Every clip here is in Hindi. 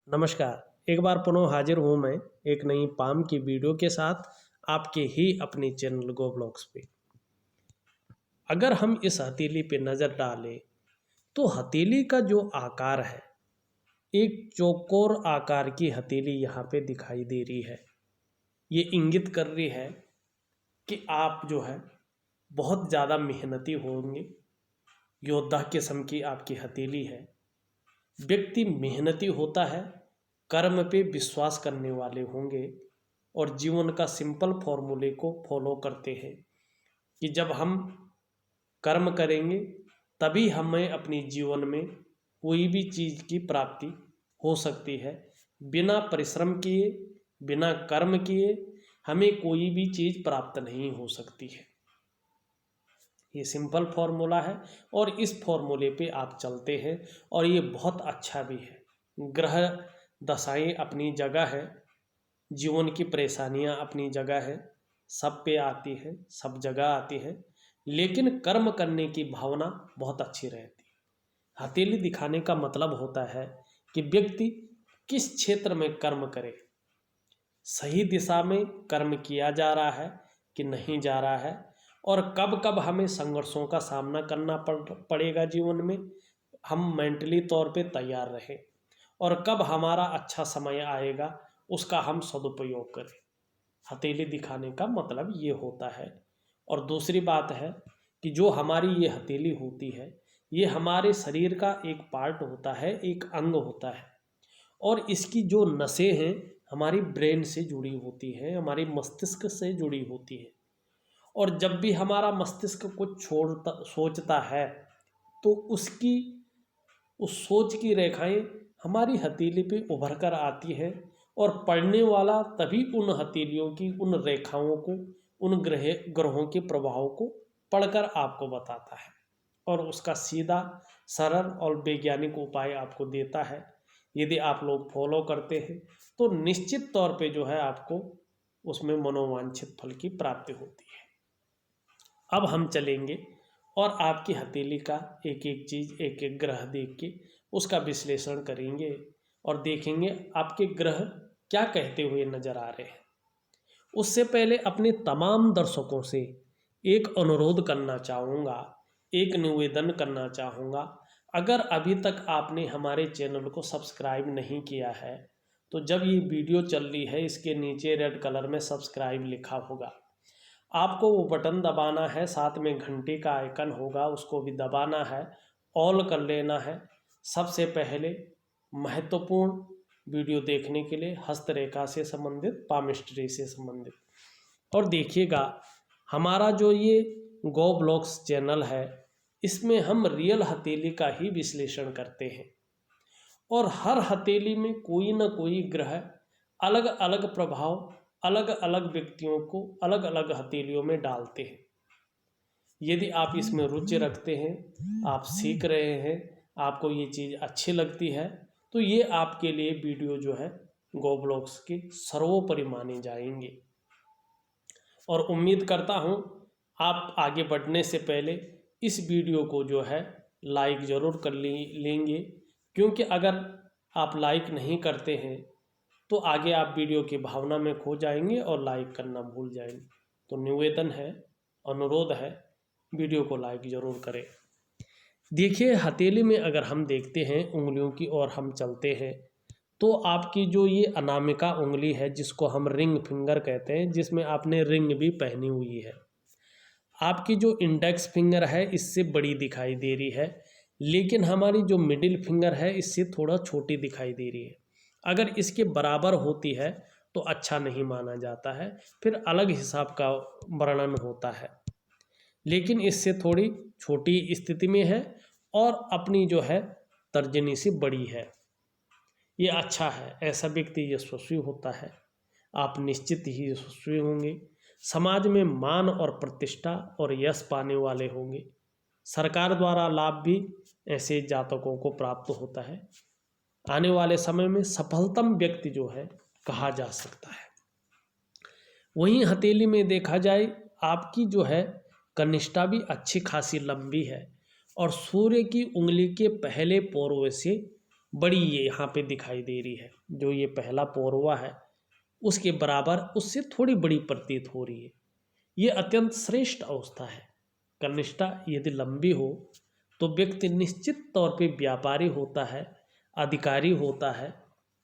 नमस्कार। एक बार पुनः हाजिर हूँ मैं एक नई पाम की वीडियो के साथ आपके ही अपनी चैनल गो ब्लॉग्स पे। अगर हम इस हथेली पे नज़र डालें तो हथेली का जो आकार है, एक चौकोर आकार की हथेली यहाँ पे दिखाई दे रही है। ये इंगित कर रही है कि आप जो है बहुत ज़्यादा मेहनती होंगे। योद्धा किस्म की आपकी हथेली है। व्यक्ति मेहनती होता है, कर्म पे विश्वास करने वाले होंगे और जीवन का सिंपल फॉर्मूले को फॉलो करते हैं कि जब हम कर्म करेंगे तभी हमें अपनी जीवन में कोई भी चीज़ की प्राप्ति हो सकती है। बिना परिश्रम किए, बिना कर्म किए हमें कोई भी चीज़ प्राप्त नहीं हो सकती है। ये सिंपल फॉर्मूला है और इस फॉर्मूले पे आप चलते हैं और ये बहुत अच्छा भी है। ग्रह दशाएं अपनी जगह है, जीवन की परेशानियां अपनी जगह है, सब पे आती है, सब जगह आती है, लेकिन कर्म करने की भावना बहुत अच्छी रहती है। हथेली दिखाने का मतलब होता है कि व्यक्ति किस क्षेत्र में कर्म करे, सही दिशा में कर्म किया जा रहा है कि नहीं जा रहा है, और कब कब हमें संघर्षों का सामना करना पड़ेगा जीवन में, हम मेंटली तौर पे तैयार रहें, और कब हमारा अच्छा समय आएगा उसका हम सदुपयोग करें। हथेली दिखाने का मतलब ये होता है। और दूसरी बात है कि जो हमारी ये हथेली होती है, ये हमारे शरीर का एक पार्ट होता है, एक अंग होता है, और इसकी जो नसें हैं हमारी ब्रेन से जुड़ी होती हैं, हमारी मस्तिष्क से जुड़ी होती है। और जब भी हमारा मस्तिष्क कुछ सोचता है तो उस सोच की रेखाएं हमारी हथेली पे उभर कर आती हैं, और पढ़ने वाला तभी उन हथेलियों की उन रेखाओं को, उन ग्रहों के प्रभाव को पढ़कर आपको बताता है और उसका सीधा सरल और वैज्ञानिक उपाय आपको देता है। यदि आप लोग फॉलो करते हैं तो निश्चित तौर पे जो है आपको उसमें मनोवांछित फल की प्राप्ति होती है। अब हम चलेंगे और आपकी हथेली का एक एक चीज़, एक एक ग्रह देख के उसका विश्लेषण करेंगे और देखेंगे आपके ग्रह क्या कहते हुए नजर आ रहे हैं। उससे पहले अपने तमाम दर्शकों से एक अनुरोध करना चाहूँगा, एक निवेदन करना चाहूँगा। अगर अभी तक आपने हमारे चैनल को सब्सक्राइब नहीं किया है तो जब ये वीडियो चल रही है इसके नीचे रेड कलर में सब्सक्राइब लिखा होगा, आपको वो बटन दबाना है, साथ में घंटे का आइकन होगा उसको भी दबाना है, ऑल कर लेना है। सबसे पहले महत्वपूर्ण वीडियो देखने के लिए हस्तरेखा से संबंधित, पामिस्ट्री से संबंधित। और देखिएगा हमारा जो ये गो ब्लॉग्स चैनल है इसमें हम रियल हथेली का ही विश्लेषण करते हैं, और हर हथेली में कोई ना कोई ग्रह अलग अलग प्रभाव अलग अलग व्यक्तियों को अलग अलग हथेलियों में डालते हैं। यदि आप इसमें रुचि रखते हैं, आप सीख रहे हैं, आपको ये चीज़ अच्छी लगती है तो ये आपके लिए वीडियो जो है गो ब्लॉग्स के सर्वोपरि माने जाएंगे। और उम्मीद करता हूँ आप आगे बढ़ने से पहले इस वीडियो को जो है लाइक ज़रूर कर लेंगे, क्योंकि अगर आप लाइक नहीं करते हैं तो आगे आप वीडियो की भावना में खो जाएंगे और लाइक करना भूल जाएंगे। तो निवेदन है, अनुरोध है, वीडियो को लाइक ज़रूर करें। देखिए हथेली में अगर हम देखते हैं उंगलियों की ओर हम चलते हैं तो आपकी जो ये अनामिका उंगली है जिसको हम रिंग फिंगर कहते हैं, जिसमें आपने रिंग भी पहनी हुई है, आपकी जो इंडेक्स फिंगर है इससे बड़ी दिखाई दे रही है, लेकिन हमारी जो मिडिल फिंगर है इससे थोड़ा छोटी दिखाई दे रही है। अगर इसके बराबर होती है तो अच्छा नहीं माना जाता है, फिर अलग हिसाब का वर्णन होता है, लेकिन इससे थोड़ी छोटी स्थिति में है और अपनी जो है तर्जनी से बड़ी है। ये अच्छा है, ऐसा व्यक्ति यशस्वी होता है, आप निश्चित ही यशस्वी होंगे, समाज में मान और प्रतिष्ठा और यश पाने वाले होंगे, सरकार द्वारा लाभ भी ऐसे जातकों को प्राप्त होता है। आने वाले समय में सफलतम व्यक्ति जो है कहा जा सकता है। वहीं हथेली में देखा जाए आपकी जो है कनिष्ठा भी अच्छी खासी लंबी है और सूर्य की उंगली के पहले पोरवे से बड़ी ये यहाँ पे दिखाई दे रही है। जो ये पहला पौरवा है उसके बराबर उससे थोड़ी बड़ी प्रतीत हो रही है। ये अत्यंत श्रेष्ठ अवस्था है। कनिष्ठा यदि लंबी हो तो व्यक्ति निश्चित तौर पे व्यापारी होता है, अधिकारी होता है,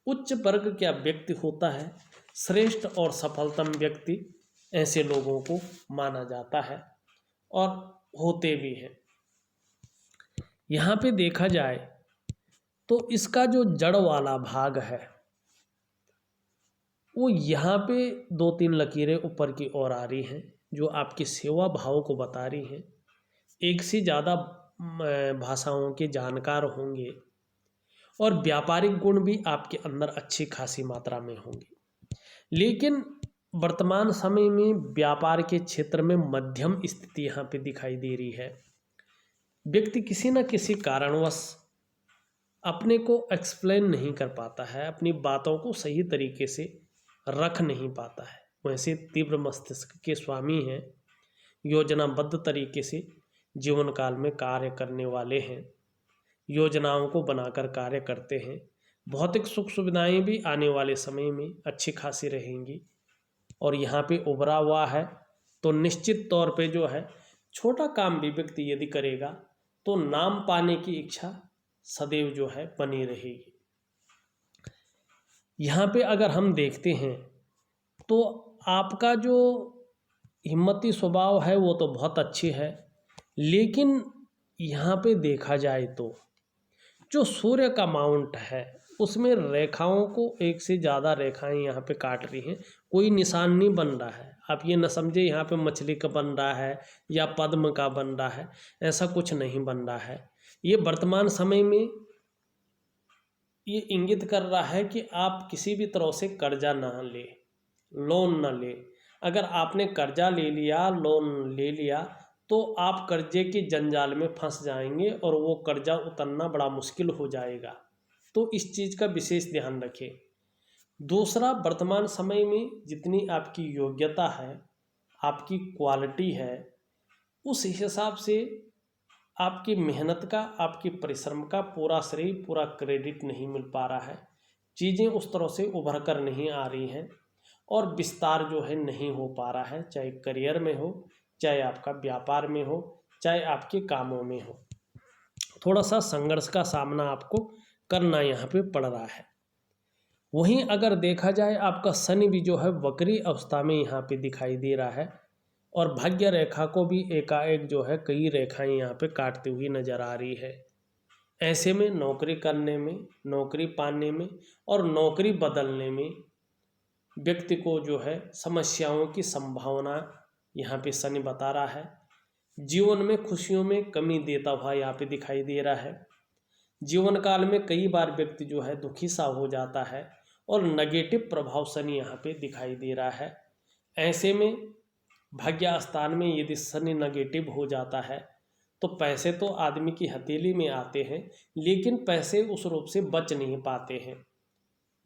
उच्च वर्ग का व्यक्ति होता है, श्रेष्ठ और सफलतम व्यक्ति ऐसे लोगों को माना जाता है और होते भी हैं। यहाँ पे देखा जाए तो इसका जो जड़ वाला भाग है वो यहाँ पे 2-3 लकीरें ऊपर की ओर आ रही हैं जो आपकी सेवा भाव को बता रही हैं। एक से ज़्यादा भाषाओं के जानकार होंगे और व्यापारिक गुण भी आपके अंदर अच्छी खासी मात्रा में होंगे। लेकिन वर्तमान समय में व्यापार के क्षेत्र में मध्यम स्थिति यहाँ पे दिखाई दे रही है। व्यक्ति किसी न किसी कारणवश अपने को एक्सप्लेन नहीं कर पाता है, अपनी बातों को सही तरीके से रख नहीं पाता है। वैसे तीव्र मस्तिष्क के स्वामी हैं, योजनाबद्ध तरीके से जीवन काल में कार्य करने वाले हैं, योजनाओं को बनाकर कार्य करते हैं। भौतिक सुख सुविधाएं भी आने वाले समय में अच्छी खासी रहेंगी और यहाँ पे उभरा हुआ है तो निश्चित तौर पे जो है छोटा काम भी व्यक्ति यदि करेगा तो नाम पाने की इच्छा सदैव जो है बनी रहेगी। यहाँ पे अगर हम देखते हैं तो आपका जो हिम्मती स्वभाव है वो तो बहुत अच्छी है, लेकिन यहाँ पे देखा जाए तो जो सूर्य का माउंट है उसमें रेखाओं को एक से ज़्यादा रेखाएं यहाँ पे काट रही हैं। कोई निशान नहीं बन रहा है। आप ये न समझे यहाँ पे मछली का बन रहा है या पद्म का बन रहा है, ऐसा कुछ नहीं बन रहा है। ये वर्तमान समय में ये इंगित कर रहा है कि आप किसी भी तरह से कर्जा ना ले, लोन ना ले। अगर आपने कर्जा ले लिया, लोन ले लिया तो आप कर्जे के जंजाल में फंस जाएंगे और वो कर्जा उतरना बड़ा मुश्किल हो जाएगा। तो इस चीज़ का विशेष ध्यान रखें। दूसरा, वर्तमान समय में जितनी आपकी योग्यता है, आपकी क्वालिटी है, उस हिसाब से आपकी मेहनत का, आपकी परिश्रम का पूरा श्रेय, पूरा क्रेडिट नहीं मिल पा रहा है। चीज़ें उस तरह से उभर कर नहीं आ रही हैं और विस्तार जो है नहीं हो पा रहा है, चाहे करियर में हो, चाहे आपका व्यापार में हो, चाहे आपके कामों में हो। थोड़ा सा संघर्ष का सामना आपको करना यहाँ पे पड़ रहा है। वहीं अगर देखा जाए आपका शनि भी जो है वक्री अवस्था में यहाँ पे दिखाई दे रहा है और भाग्य रेखा को भी एकाएक जो है कई रेखाएं यहाँ पे काटती हुई नजर आ रही है। ऐसे में नौकरी करने में, नौकरी पाने में और नौकरी बदलने में व्यक्ति को जो है समस्याओं की संभावना यहाँ पे शनि बता रहा है। जीवन में खुशियों में कमी देता हुआ यहाँ पे दिखाई दे रहा है। जीवन काल में कई बार व्यक्ति जो है दुखी सा हो जाता है और नेगेटिव प्रभाव शनि यहाँ पे दिखाई दे रहा है। ऐसे में भाग्य स्थान में यदि शनि नेगेटिव हो जाता है तो पैसे तो आदमी की हथेली में आते हैं, लेकिन पैसे उस रूप से बच नहीं पाते हैं,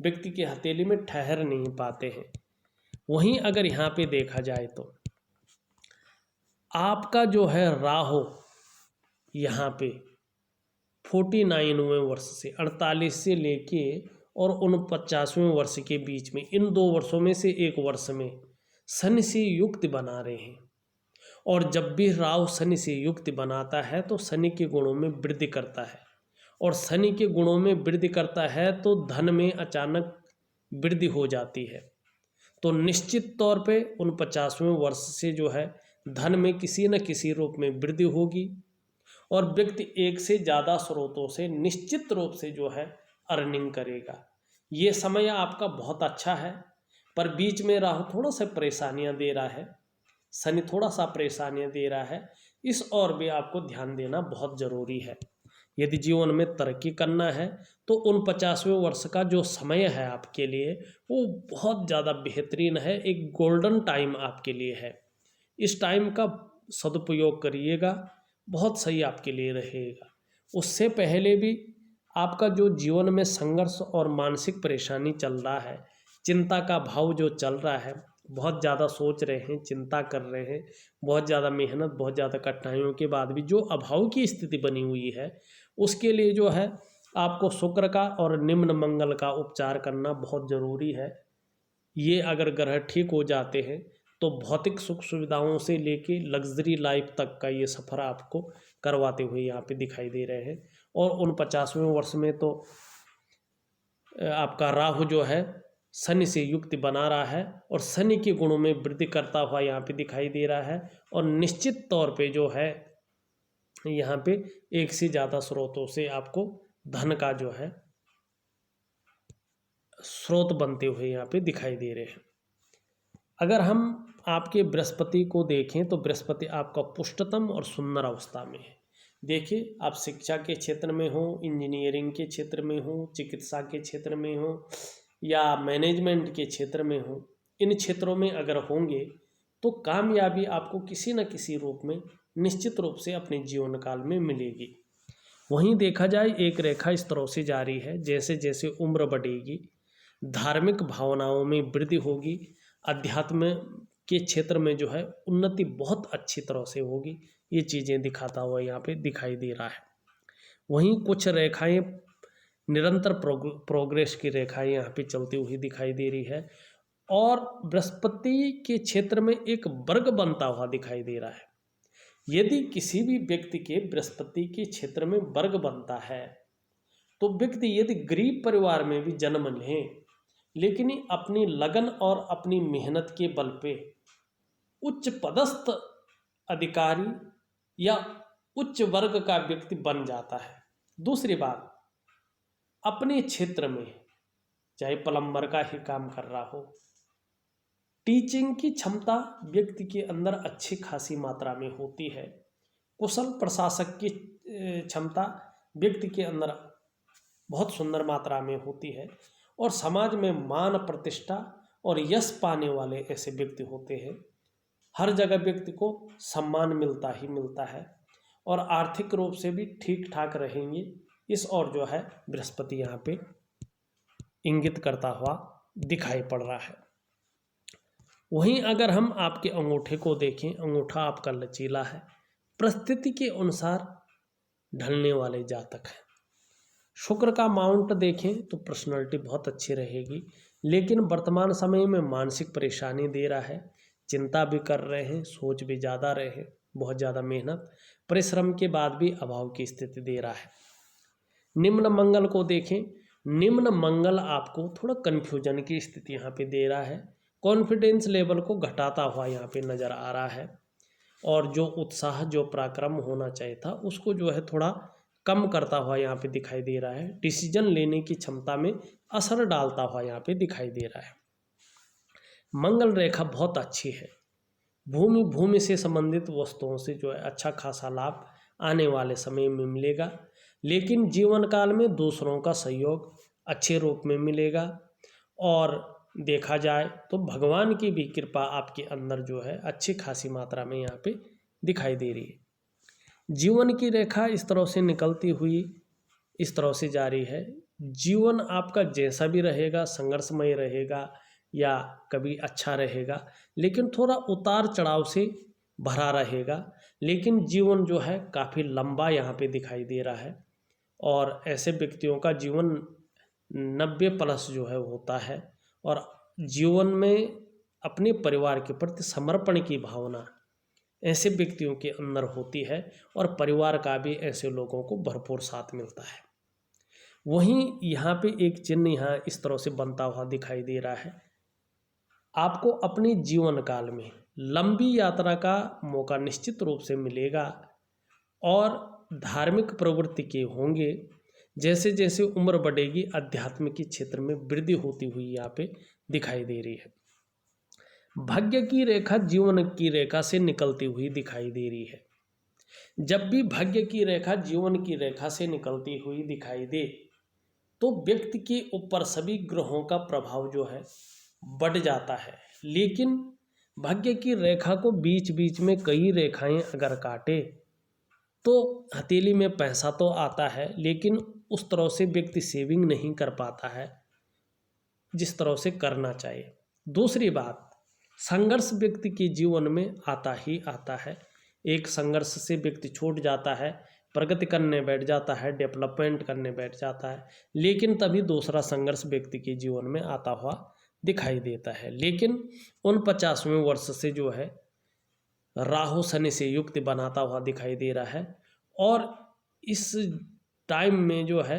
व्यक्ति की हथेली में ठहर नहीं पाते हैं। वहीं अगर यहाँ पे देखा जाए तो आपका जो है राहु यहाँ पे 49वें वर्ष से 48 से लेके और 49वें वर्ष के बीच में, इन 2 वर्षों में से एक वर्ष में शनि से युक्त बना रहे हैं। और जब भी राहु शनि से युक्त बनाता है तो शनि के गुणों में वृद्धि करता है, और शनि के गुणों में वृद्धि करता है तो धन में अचानक वृद्धि हो जाती है। तो निश्चित तौर पे 49वें वर्ष से जो है धन में किसी न किसी रूप में वृद्धि होगी और व्यक्ति एक से ज़्यादा स्रोतों से निश्चित रूप से जो है अर्निंग करेगा। ये समय आपका बहुत अच्छा है, पर बीच में राहु थोड़ा सा परेशानियां दे रहा है, शनि थोड़ा सा परेशानियां दे रहा है। इस ओर भी आपको ध्यान देना बहुत ज़रूरी है। यदि जीवन में तरक्की करना है तो 49वें वर्ष का जो समय है आपके लिए वो बहुत ज़्यादा बेहतरीन है, एक गोल्डन टाइम आपके लिए है। इस टाइम का सदुपयोग करिएगा, बहुत सही आपके लिए रहेगा। उससे पहले भी आपका जो जीवन में संघर्ष और मानसिक परेशानी चल रहा है, चिंता का भाव जो चल रहा है, बहुत ज़्यादा सोच रहे हैं, चिंता कर रहे हैं, बहुत ज़्यादा मेहनत, बहुत ज़्यादा कठिनाइयों के बाद भी जो अभाव की स्थिति बनी हुई है, उसके लिए जो है आपको शुक्र का और निम्न मंगल का उपचार करना बहुत ज़रूरी है। ये अगर ग्रह ठीक हो जाते हैं तो भौतिक सुख सुविधाओं से लेके लग्जरी लाइफ तक का ये सफ़र आपको करवाते हुए यहाँ पे दिखाई दे रहे हैं। और उन 50वें वर्ष में तो आपका राहु जो है शनि से युक्ति बना रहा है और शनि के गुणों में वृद्धि करता हुआ यहाँ पे दिखाई दे रहा है। और निश्चित तौर पे जो है यहाँ पे एक से ज़्यादा स्रोतों से आपको धन का जो है स्रोत बनते हुए यहाँ पे दिखाई दे रहे हैं। अगर हम आपके बृहस्पति को देखें तो बृहस्पति आपका पुष्टतम और सुंदर अवस्था में है। देखिए, आप शिक्षा के क्षेत्र में हो, इंजीनियरिंग के क्षेत्र में हो, चिकित्सा के क्षेत्र में हो या मैनेजमेंट के क्षेत्र में हो, इन क्षेत्रों में अगर होंगे तो कामयाबी आपको किसी न किसी रूप में निश्चित रूप से अपने जीवन काल में मिलेगी। वहीं देखा जाए एक रेखा इस तरह से जारी है, जैसे जैसे उम्र बढ़ेगी धार्मिक भावनाओं में वृद्धि होगी, अध्यात्म के क्षेत्र में जो है उन्नति बहुत अच्छी तरह से होगी। ये चीज़ें दिखाता हुआ यहाँ पे दिखाई दे रहा है। वहीं कुछ रेखाएं निरंतर प्रोग्रेस की रेखाएं यहाँ पे चलती हुई दिखाई दे रही है और बृहस्पति के क्षेत्र में एक वर्ग बनता हुआ दिखाई दे रहा है। यदि किसी भी व्यक्ति के बृहस्पति के क्षेत्र में वर्ग बनता है तो व्यक्ति यदि गरीब परिवार में भी जन्म लें लेकिन अपनी लगन और अपनी मेहनत के बल पे उच्च पदस्थ अधिकारी या उच्च वर्ग का व्यक्ति बन जाता है। दूसरी बात, अपने क्षेत्र में चाहे प्लम्बर का ही काम कर रहा हो, टीचिंग की क्षमता व्यक्ति के अंदर अच्छी खासी मात्रा में होती है। कुशल प्रशासक की क्षमता व्यक्ति के अंदर बहुत सुंदर मात्रा में होती है और समाज में मान प्रतिष्ठा और यश पाने वाले ऐसे व्यक्ति होते हैं। हर जगह व्यक्ति को सम्मान मिलता ही मिलता है और आर्थिक रूप से भी ठीक ठाक रहेंगे। इस और जो है बृहस्पति यहाँ पे इंगित करता हुआ दिखाई पड़ रहा है। वहीं अगर हम आपके अंगूठे को देखें, अंगूठा आपका लचीला है, परिस्थिति के अनुसार ढलने वाले जातक हैं। शुक्र का माउंट देखें तो पर्सनालिटी बहुत अच्छी रहेगी, लेकिन वर्तमान समय में मानसिक परेशानी दे रहा है। चिंता भी कर रहे हैं, सोच भी ज़्यादा रहे हैं, बहुत ज़्यादा मेहनत परिश्रम के बाद भी अभाव की स्थिति दे रहा है। निम्न मंगल को देखें, निम्न मंगल आपको थोड़ा कन्फ्यूजन की स्थिति यहाँ पे दे रहा है। कॉन्फिडेंस लेवल को घटाता हुआ यहाँ पे नज़र आ रहा है और जो उत्साह जो पराक्रम होना चाहिए था उसको जो है थोड़ा कम करता हुआ यहाँ पे दिखाई दे रहा है। डिसीजन लेने की क्षमता में असर डालता हुआ यहाँ पे दिखाई दे रहा है। मंगल रेखा बहुत अच्छी है। भूमि से संबंधित वस्तुओं से जो है अच्छा खासा लाभ आने वाले समय में मिलेगा, लेकिन जीवन काल में दूसरों का सहयोग अच्छे रूप में मिलेगा और देखा जाए तो भगवान की भी कृपा आपके अंदर जो है अच्छी खासी मात्रा में यहाँ पे दिखाई दे रही है। जीवन की रेखा इस तरह से निकलती हुई इस तरह से जारी है। जीवन आपका जैसा भी रहेगा, संघर्षमय रहेगा या कभी अच्छा रहेगा, लेकिन थोड़ा उतार चढ़ाव से भरा रहेगा, लेकिन जीवन जो है काफ़ी लंबा यहाँ पे दिखाई दे रहा है और ऐसे व्यक्तियों का जीवन 90+ जो है होता है और जीवन में अपने परिवार के प्रति समर्पण की भावना ऐसे व्यक्तियों के अंदर होती है और परिवार का भी ऐसे लोगों को भरपूर साथ मिलता है। वहीं यहाँ पे एक चिन्ह यहाँ इस तरह से बनता हुआ दिखाई दे रहा है। आपको अपने जीवन काल में लंबी यात्रा का मौका निश्चित रूप से मिलेगा और धार्मिक प्रवृत्ति के होंगे। जैसे जैसे उम्र बढ़ेगी अध्यात्म के क्षेत्र में वृद्धि होती हुई यहाँ पे दिखाई दे रही है। भाग्य की रेखा जीवन की रेखा से निकलती हुई दिखाई दे रही है। जब भी भाग्य की रेखा जीवन की रेखा से निकलती हुई दिखाई दे तो व्यक्ति के ऊपर सभी ग्रहों का प्रभाव जो है बढ़ जाता है, लेकिन भाग्य की रेखा को बीच बीच में कई रेखाएं अगर काटे तो हथेली में पैसा तो आता है, लेकिन उस तरह से व्यक्ति सेविंग नहीं कर पाता है जिस तरह से करना चाहिए। दूसरी बात, संघर्ष व्यक्ति के जीवन में आता ही आता है। एक संघर्ष से व्यक्ति छूट जाता है, प्रगति करने बैठ जाता है, डेवलपमेंट करने बैठ जाता है, लेकिन तभी दूसरा संघर्ष व्यक्ति के जीवन में आता हुआ दिखाई देता है। लेकिन 49वें वर्ष से जो है राहु शनि से युक्त बनाता हुआ दिखाई दे रहा है, और इस टाइम में जो है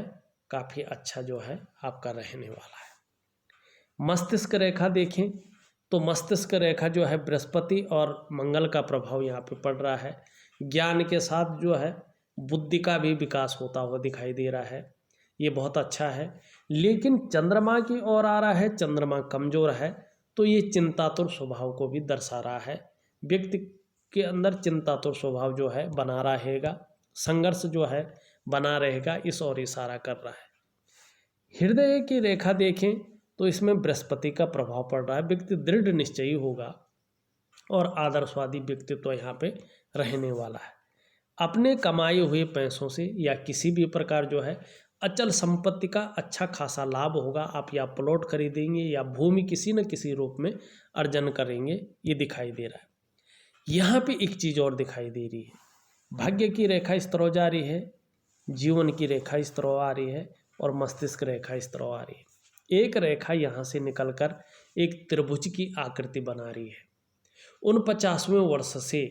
काफ़ी अच्छा जो है आपका रहने वाला है। मस्तिष्क रेखा देखें तो मस्तिष्क रेखा जो है बृहस्पति और मंगल का प्रभाव यहाँ पे पड़ रहा है। ज्ञान के साथ जो है बुद्धि का भी विकास होता हुआ दिखाई दे रहा है, ये बहुत अच्छा है। लेकिन चंद्रमा की ओर आ रहा है, चंद्रमा कमज़ोर है, तो ये चिंतातुर स्वभाव को भी दर्शा रहा है। व्यक्ति के अंदर चिंतातुर स्वभाव जो है बना रहेगा, संघर्ष जो है बना रहेगा, इस ओर इशारा कर रहा है। हृदय की रेखा देखें तो इसमें बृहस्पति का प्रभाव पड़ रहा है। व्यक्ति दृढ़ निश्चयी होगा और आदर्शवादी व्यक्तित्व तो यहाँ पे रहने वाला है। अपने कमाए हुए पैसों से या किसी भी प्रकार जो है अचल संपत्ति का अच्छा खासा लाभ होगा। आप या प्लॉट खरीदेंगे या भूमि किसी न किसी रूप में अर्जन करेंगे, ये दिखाई दे रहा है। यहाँ पे एक चीज़ और दिखाई दे रही है, भाग्य की रेखा इस तरह जा रही है, जीवन की रेखा इस तरह आ रही है और मस्तिष्क रेखा इस तरह आ रही है। एक रेखा यहाँ से निकलकर एक त्रिभुज की आकृति बना रही है। 49वें वर्ष से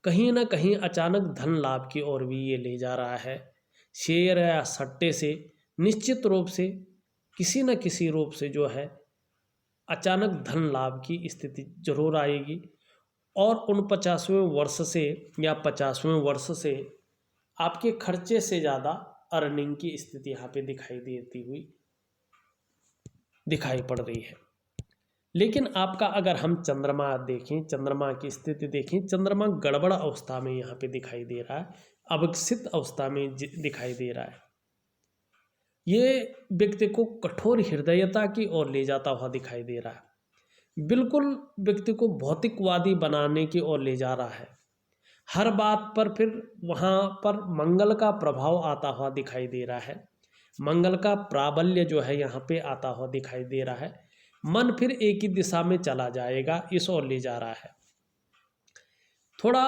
कहीं ना कहीं अचानक धन लाभ की ओर भी ये ले जा रहा है। शेयर या सट्टे से निश्चित रूप से किसी न किसी रूप से जो है अचानक धन लाभ की स्थिति जरूर आएगी। और 49वें वर्ष से या 50वें वर्ष से आपके खर्चे से ज़्यादा अर्निंग की स्थिति यहाँ पे दिखाई देती हुई दिखाई पड़ रही है। लेकिन आपका अगर हम चंद्रमा देखें, चंद्रमा की स्थिति देखें, चंद्रमा गड़बड़ अवस्था में यहाँ पे दिखाई दे रहा है, अविकसित अवस्था में दिखाई दे रहा है। ये व्यक्ति को कठोर हृदयता की ओर ले जाता हुआ दिखाई दे रहा है। बिल्कुल व्यक्ति को भौतिकवादी बनाने की ओर ले जा रहा है। हर बात पर फिर वहाँ पर मंगल का प्रभाव आता हुआ दिखाई दे रहा है। मंगल का प्राबल्य जो है यहाँ पे आता हुआ दिखाई दे रहा है। मन फिर एक ही दिशा में चला जाएगा, इस ओर ले जा रहा है। थोड़ा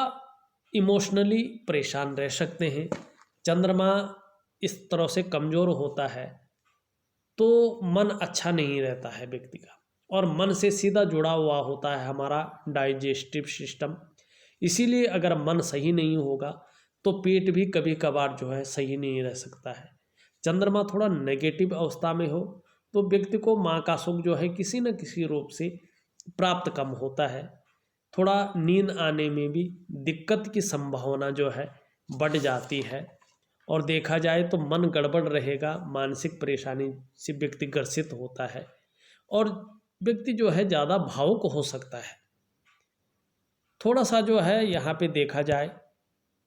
इमोशनली परेशान रह सकते हैं। चंद्रमा इस तरह से कमज़ोर होता है तो मन अच्छा नहीं रहता है व्यक्ति का, और मन से सीधा जुड़ा हुआ होता है हमारा डाइजेस्टिव सिस्टम। इसीलिए अगर मन सही नहीं होगा तो पेट भी कभी कभार जो है सही नहीं रह सकता है। चंद्रमा थोड़ा नेगेटिव अवस्था में हो तो व्यक्ति को माँ का सुख जो है किसी न किसी रूप से प्राप्त कम होता है। थोड़ा नींद आने में भी दिक्कत की संभावना जो है बढ़ जाती है, और देखा जाए तो मन गड़बड़ रहेगा, मानसिक परेशानी से व्यक्ति ग्रसित होता है, और व्यक्ति जो है ज़्यादा भावुक हो सकता है। थोड़ा सा जो है यहाँ पे देखा जाए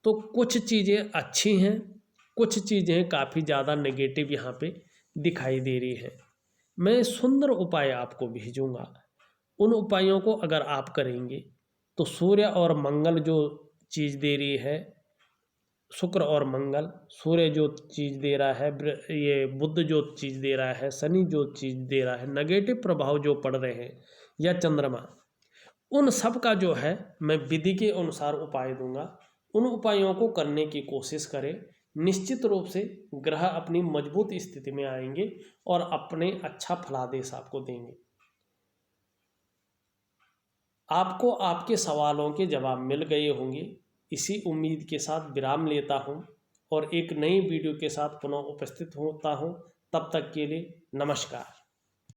तो कुछ चीज़ें अच्छी हैं, कुछ चीज़ें काफ़ी ज़्यादा नेगेटिव यहाँ पे दिखाई दे रही हैं। मैं सुंदर उपाय आपको भेजूँगा, उन उपायों को अगर आप करेंगे तो सूर्य और मंगल जो चीज़ दे रही है, शुक्र और मंगल, सूर्य जो चीज़ दे रहा है, ये बुध जो चीज़ दे रहा है, शनि जो चीज़ दे रहा है, नेगेटिव प्रभाव जो पड़ रहे हैं, या चंद्रमा, उन सब का जो है मैं विधि के अनुसार उपाय दूंगा। उन उपायों को करने की कोशिश करें। निश्चित रूप से ग्रह अपनी मजबूत स्थिति में आएंगे और अपने अच्छा फलादेश आपको देंगे। आपको आपके सवालों के जवाब मिल गए होंगे, इसी उम्मीद के साथ विराम लेता हूं और एक नई वीडियो के साथ पुनः उपस्थित होता हूं। तब तक के लिए नमस्कार।